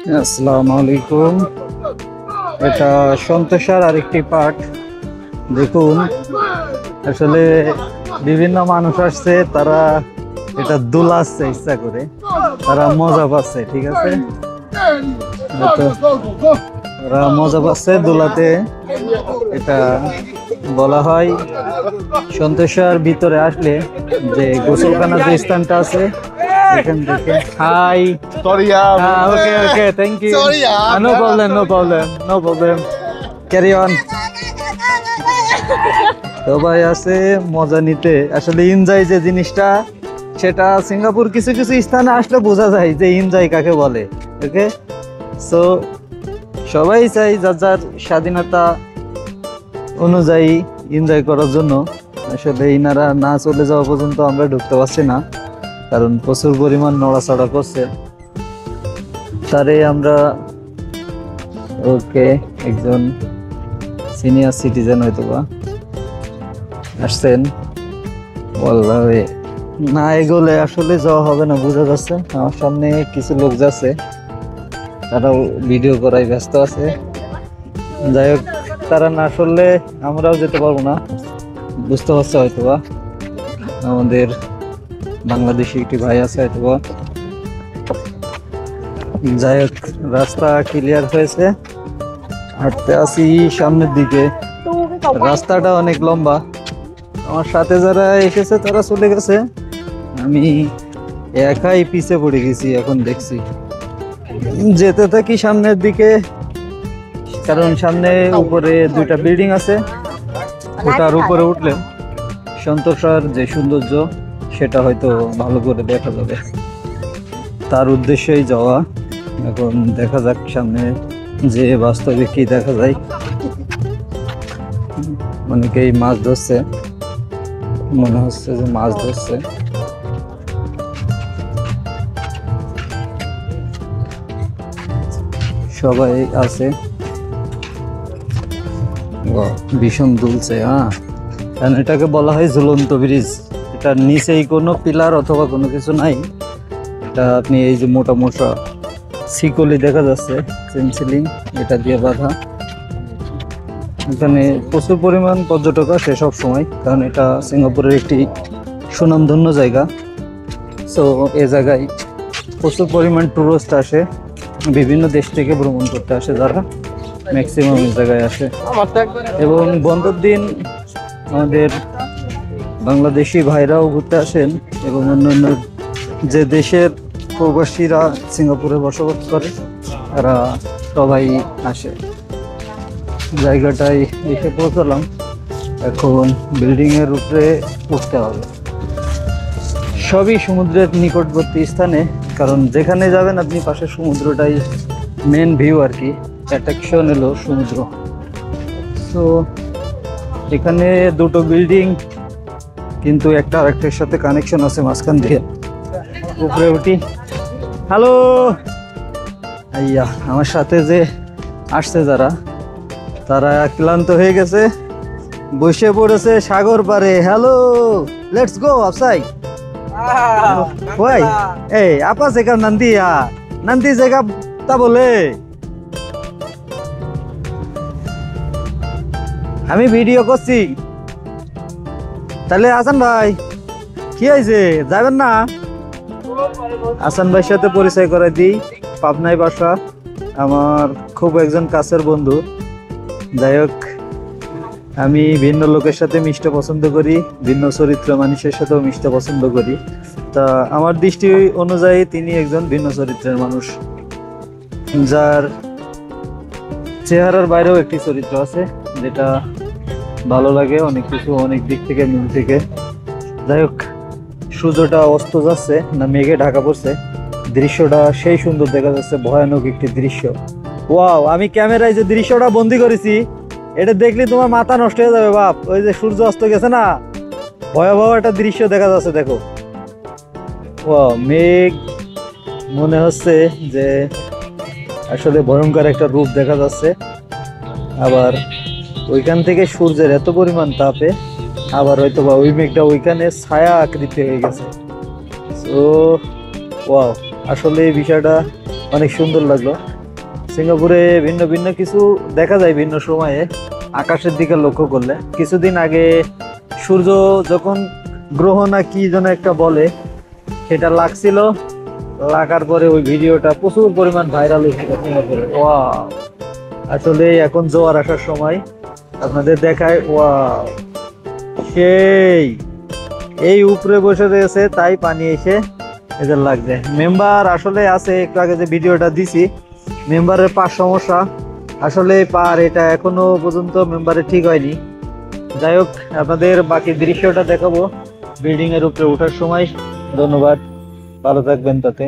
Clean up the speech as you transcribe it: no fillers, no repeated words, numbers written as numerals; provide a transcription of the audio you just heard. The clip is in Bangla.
আসসালামু আলাইকুম। এটা সন্তোষার আরেকটি পার্ট। দেখুন, আসলে বিভিন্ন মানুষ আসছে, তারা এটা দোলাচ্ছে ইচ্ছা করে, তারা মজা পাচ্ছে। ঠিক আছে, তারা মজা পাচ্ছে দোলাতে। এটা বলা হয় সন্তোষার ভিতরে আসলে যে গোসলখানার যে স্থানটা আছে এখান থেকে। Hi, okay okay, thank you. No problem, no problem, no problem, carry on. সবাই আছে মজা নিতে। আসলে এনজয় যে জিনিসটা, সেটা সিঙ্গাপুর কিছু কিছু স্থানে আসলে বোঝা যায় যে এনজয় কাকে বলে। ওকে, সো সবাই চাই যার যার স্বাধীনতা অনুযায়ী এনজয় করার জন্য। আসলে ইনারা না চলে যাওয়া পর্যন্ত আমরা ঢুকতে পারছি না, কারণ প্রচুর পরিমাণ নড়াচড়া করছে। তারে আমরা ওকে, একজন সিনিয়র সিটিজেন হয়তোবা আসছেন। বললাম না এগোলে আসলে যাওয়া হবে না, বোঝা যাচ্ছে। আমার সামনে কিছু লোক যাচ্ছে, তারাও ভিডিও করায় ব্যস্ত আছে। যাই হোক, তারা না আসলে আমরাও যেতে পারবো না, বুঝতে পারছে হয়তোবা। আমাদের বাংলাদেশি একটি ভাই আছে হয়তোবা। যাই হোক, রাস্তা ক্লিয়ার হয়েছে, হাঁটতে আসি সামনের দিকে। রাস্তাটা অনেক লম্বা। আমার সাথে যারা এসেছে তারা চলে গেছে, আমি একাই পিছে পড়ে গেছি। এখন দেখছি যেতে থাকি সামনের দিকে, কারণ সামনে উপরে দুইটা বিল্ডিং আছে। ওটার উপরে উঠলে সন্তোষার যে সৌন্দর্য সেটা হয়তো ভালো করে দেখা যাবে। তার উদ্দেশ্যেই যাওয়া। এখন দেখা যাক সামনে যে বাস্তবে কি দেখা যায়। অনেকেই মাছ ধরছে, মনে হচ্ছে যে মাছ ধরছে। সবাই আছে, ভীষণ দুলছে। কারণ এটাকে বলা হয় ঝুলন্ত ব্রিজ। এটার নিচেই কোনো পিলার অথবা কোনো কিছু নাই। এটা আপনি এই যে মোটা মোটা শিকলি দেখা যাচ্ছে, চেনসিলিং, এটা দিয়ে বাঁধা। এখানে প্রচুর পরিমাণ পর্যটক আসে সব সময়, কারণ এটা সিঙ্গাপুরের একটি সুনামধন্য জায়গা। সো এ জায়গায় প্রচুর পরিমাণ টুরিস্ট আসে, বিভিন্ন দেশ থেকে ভ্রমণ করতে আসে যারা, ম্যাক্সিমাম এই জায়গায় আসে। এবং বন্ধের দিন আমাদের বাংলাদেশি ভাইরাও ঘুরতে আসেন, এবং অন্যান্য যে দেশের প্রবাসীরা সিঙ্গাপুরে বসবাস করে তারা সবাই আসে। জায়গাটায় এসে পৌঁছালাম, এখন বিল্ডিংয়ের উপরে উঠতে হবে। সবই সমুদ্রের নিকটবর্তী স্থানে, কারণ যেখানে যাবেন আপনি পাশে সমুদ্রটাই মেন ভিউ আর কি, অ্যাট্রাকশন এলো সমুদ্র। তো এখানে দুটো বিল্ডিং, কিন্তু একটা আরেকটার সাথে কানেকশন আছে মাঝখান দিয়ে। উপরে উঠি। হ্যালো, আইয়া আমার সাথে যে আসছে যারা, তারা ক্লান্ত হয়ে গেছে, বসে পড়েছে সাগর পারে। Hello, let's go outside. ওই এই আপা জায়গা নন্দী, নন্দী জায়গা তা বলে। আমি ভিডিও করছি। তাহলে হাসান ভাই কি হয়েছে, যাবেন না? হাসান ভাইয়ের সাথে পরিচয় করে দিই, পাবনায় বাসা, আমার খুব একজন কাছের বন্ধু। যাই হোক, আমি ভিন্ন লোকের সাথে মিশতে পছন্দ করি, ভিন্ন চরিত্র মানুষের সাথেও মিশতে পছন্দ করি। তা আমার দৃষ্টি অনুযায়ী তিনি একজন ভিন্ন চরিত্রের মানুষ, যার চেহারার বাইরেও একটি চরিত্র আছে, যেটা ভালো লাগে অনেক কিছু, অনেক দিক থেকে, মিল থেকে। যাই হোক, সূর্যটা অস্ত যাচ্ছে না মেঘে ঢাকা পড়ছে, দৃশ্যটা সেই সুন্দর দেখা যাচ্ছে, ভয়ানক একটি দৃশ্য। ওয়াও, আমি ক্যামেরায় যে দৃশ্যটা বন্দি করেছি, এটা দেখলে তোমার মাথা নষ্ট হয়ে যাবে বাপ। ওই যে সূর্য অস্ত গেছে না, ভয়াবহ একটা দৃশ্য দেখা যাচ্ছে, দেখো। ওয়াও, মেঘ মনে হচ্ছে যে আসলে ভয়ঙ্কর একটা রূপ দেখা যাচ্ছে। আবার ওইখান থেকে সূর্যের এত পরিমাণ তাপে আবার হয়তো বা ওই মেঘটা ওইখানে ছায়া আকৃতি হয়ে গেছে। তো ওয়াও, আসলে এই বিষয়টা অনেক সুন্দর লাগলো। সিঙ্গাপুরে ভিন্ন ভিন্ন কিছু দেখা যায় ভিন্ন সময়ে আকাশের দিকে লক্ষ্য করলে। কিছুদিন আগে সূর্য যখন গ্রহ না কি যেন একটা বলে সেটা লাগছিল, লাগার পরে ওই ভিডিওটা প্রচুর পরিমাণ ভাইরাল হয়েছিল সিঙ্গাপুরে। ওয়াও, আসলে এখন জোয়ার আসার সময় আপনাদের দেখায়। ওয়াও, সেই এই উপরে বসে রয়েছে তাই পানি এসে এদের লাগছে। মেম্বার আসলে আছে, একটু আগে যে ভিডিওটা দিছি মেম্বারের পার সমস্যা, আসলে পার এটা এখনো পর্যন্ত মেম্বারে ঠিক হয়নি। যাই হোক, আপনাদের বাকি দৃশ্যটা দেখাবো বিল্ডিং এর উপরে ওঠার সময়। ধন্যবাদ, ভালো থাকবেন তাতে।